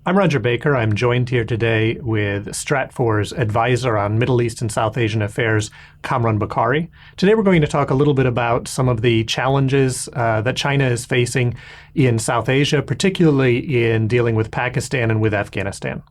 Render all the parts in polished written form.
I'm Rodger Baker. I'm joined here today with Stratfor's advisor on Middle East and South Asian affairs, Kamran Bokhari. Today we're going to talk a little bit about some of the challenges that China is facing in South Asia, particularly in dealing with Pakistan and with Afghanistan.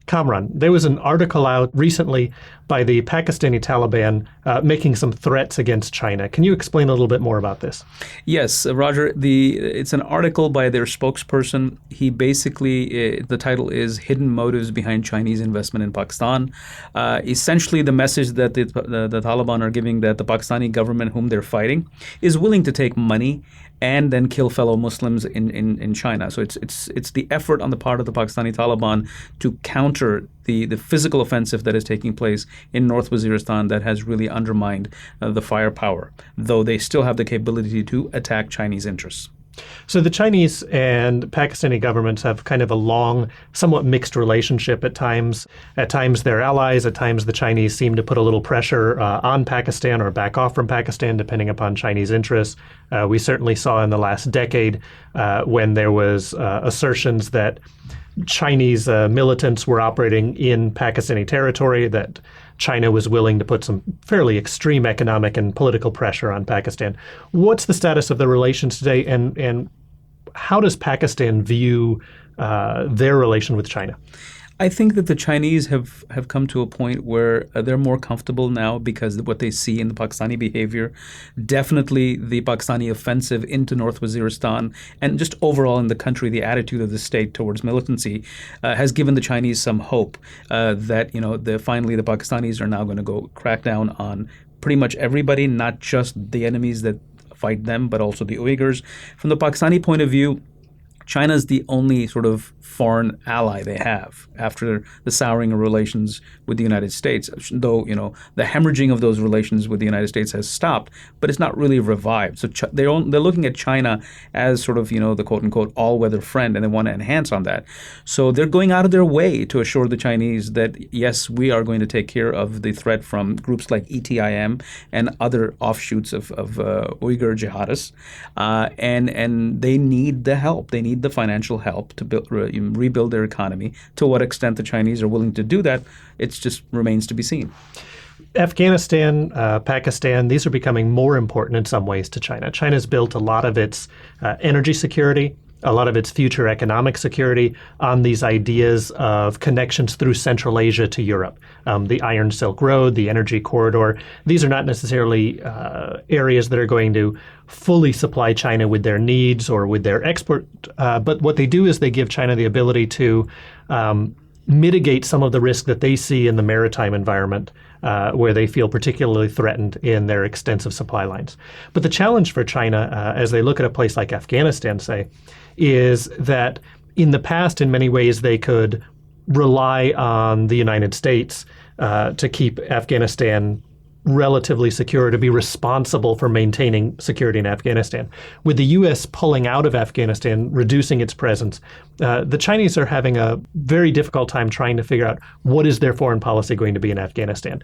Kamran, there was an article out recently by the Pakistani Taliban making some threats against China. Can you explain a little bit more about this? Yes, Rodger, it's an article by their spokesperson. He basically, the title is Hidden Motives Behind Chinese Investment in Pakistan. Essentially, the message that the Taliban are giving that the Pakistani government, whom they're fighting, is willing to take money and then kill fellow Muslims in China. So it's the effort on the part of the Pakistani Taliban to counter the physical offensive that is taking place in North Waziristan that has really undermined the firepower, though they still have the capability to attack Chinese interests. So the Chinese and Pakistani governments have kind of a long, somewhat mixed relationship at times. At times they're allies. At times the Chinese seem to put a little pressure on Pakistan or back off from Pakistan, depending upon Chinese interests. We certainly saw in the last decade when there was assertions that Chinese militants were operating in Pakistani territory, that China was willing to put some fairly extreme economic and political pressure on Pakistan. What's the status of the relations today, and how does Pakistan view their relation with China? I think that the Chinese have come to a point where they're more comfortable now because of what they see in the Pakistani behavior. Definitely the Pakistani offensive into North Waziristan and just overall in the country, the attitude of the state towards militancy has given the Chinese some hope that, finally the Pakistanis are now going to go crack down on pretty much everybody, not just the enemies that fight them, but also the Uyghurs. From the Pakistani point of view, China is the only sort of foreign ally they have after the souring of relations with the United States, though, the hemorrhaging of those relations with the United States has stopped, but it's not really revived. So they're looking at China as sort of, the quote-unquote all-weather friend, and they want to enhance on that. So they're going out of their way to assure the Chinese that, yes, we are going to take care of the threat from groups like ETIM and other offshoots of Uyghur jihadists, and they need the help. They need the financial help to rebuild their economy. To what extent the Chinese are willing to do that, it just remains to be seen. Afghanistan, Pakistan, these are becoming more important in some ways to China. China's built a lot of its energy security, a lot of its future economic security on these ideas of connections through Central Asia to Europe. The Iron Silk Road, the energy corridor, these are not necessarily areas that are going to fully supply China with their needs or with their export, but what they do is they give China the ability to mitigate some of the risk that they see in the maritime environment where they feel particularly threatened in their extensive supply lines. But the challenge for China, as they look at a place like Afghanistan, say, is that in the past, in many ways, they could rely on the United States to keep Afghanistan relatively secure, to be responsible for maintaining security in Afghanistan. With the U.S. pulling out of Afghanistan, reducing its presence, the Chinese are having a very difficult time trying to figure out what is their foreign policy going to be in Afghanistan.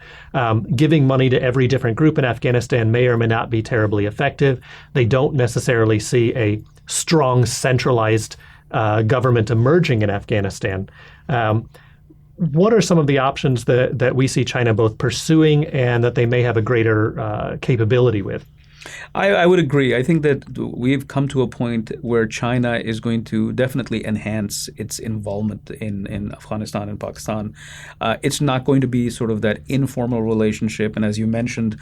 Giving money to every different group in Afghanistan may or may not be terribly effective. They don't necessarily see a strong centralized government emerging in Afghanistan. What are some of the options that we see China both pursuing and that they may have a greater capability with? I would agree. I think that we've come to a point where China is going to definitely enhance its involvement in Afghanistan and Pakistan. It's not going to be sort of that informal relationship. And as you mentioned,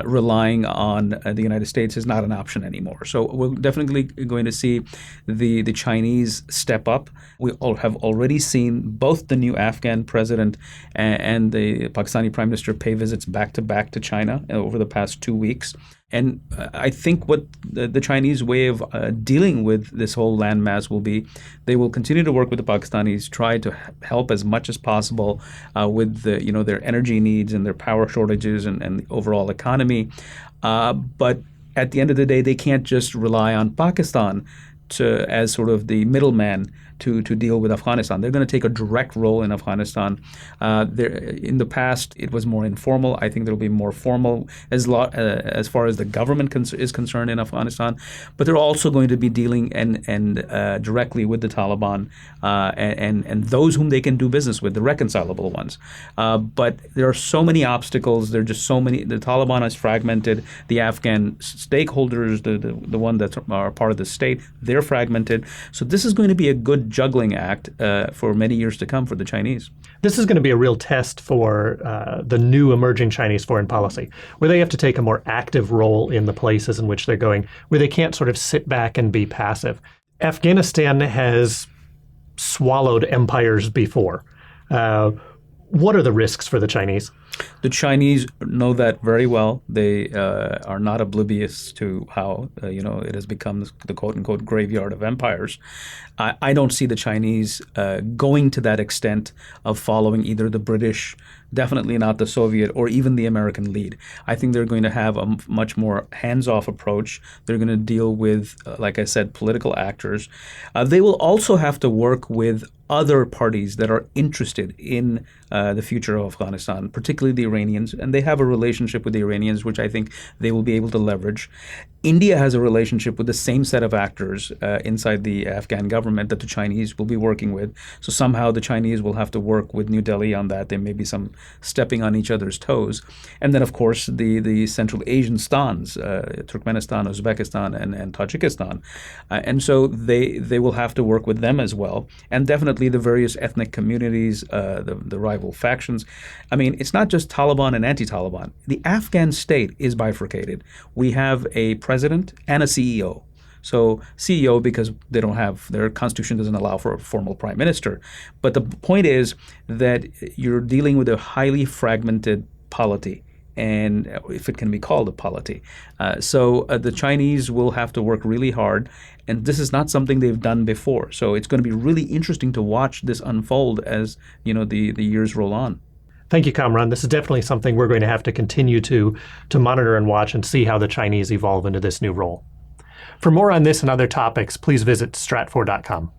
relying on the United States is not an option anymore. So we're definitely going to see the Chinese step up. We all have already seen both the new Afghan president and the Pakistani prime minister pay visits back to China over the past 2 weeks. And I think what the Chinese way of dealing with this whole landmass will be, they will continue to work with the Pakistanis, try to help as much as possible with their energy needs and their power shortages and the overall economy. But at the end of the day, they can't just rely on Pakistan as sort of the middleman to deal with Afghanistan. They're going to take a direct role in Afghanistan. In the past, it was more informal. I think there will be more formal as far as the government is concerned in Afghanistan. But they're also going to be dealing and directly with the Taliban and those whom they can do business with, the reconcilable ones. But there are so many obstacles. There are just so many. The Taliban has fragmented the Afghan stakeholders, the one that are part of the state. They're fragmented. So this is going to be a good juggling act for many years to come for the Chinese. This is going to be a real test for the new emerging Chinese foreign policy, where they have to take a more active role in the places in which they're going, where they can't sort of sit back and be passive. Afghanistan has swallowed empires before. What are the risks for the Chinese? The Chinese know that very well. They are not oblivious to how it has become the quote-unquote graveyard of empires. I don't see the Chinese going to that extent of following either the British, definitely not the Soviet, or even the American lead. I think they're going to have a much more hands-off approach. They're going to deal with, like I said, political actors. They will also have to work with other parties that are interested in the future of Afghanistan, particularly the Iranians, and they have a relationship with the Iranians, which I think they will be able to leverage. India has a relationship with the same set of actors inside the Afghan government that the Chinese will be working with. So somehow the Chinese will have to work with New Delhi on that. There may be some stepping on each other's toes. And then, of course, the Central Asian stans, Turkmenistan, Uzbekistan, and Tajikistan. And so they will have to work with them as well. And definitely the various ethnic communities, the rival factions. I mean, it's not just Taliban and anti-Taliban. The Afghan state is bifurcated. We have a president and a CEO. So CEO because they don't have, their constitution doesn't allow for a formal prime minister. But the point is that you're dealing with a highly fragmented polity, and if it can be called a polity. So the Chinese will have to work really hard, and this is not something they've done before. So it's going to be really interesting to watch this unfold as the years roll on. Thank you, Kamran. This is definitely something we're going to have to continue to monitor and watch and see how the Chinese evolve into this new role. For more on this and other topics, please visit stratfor.com.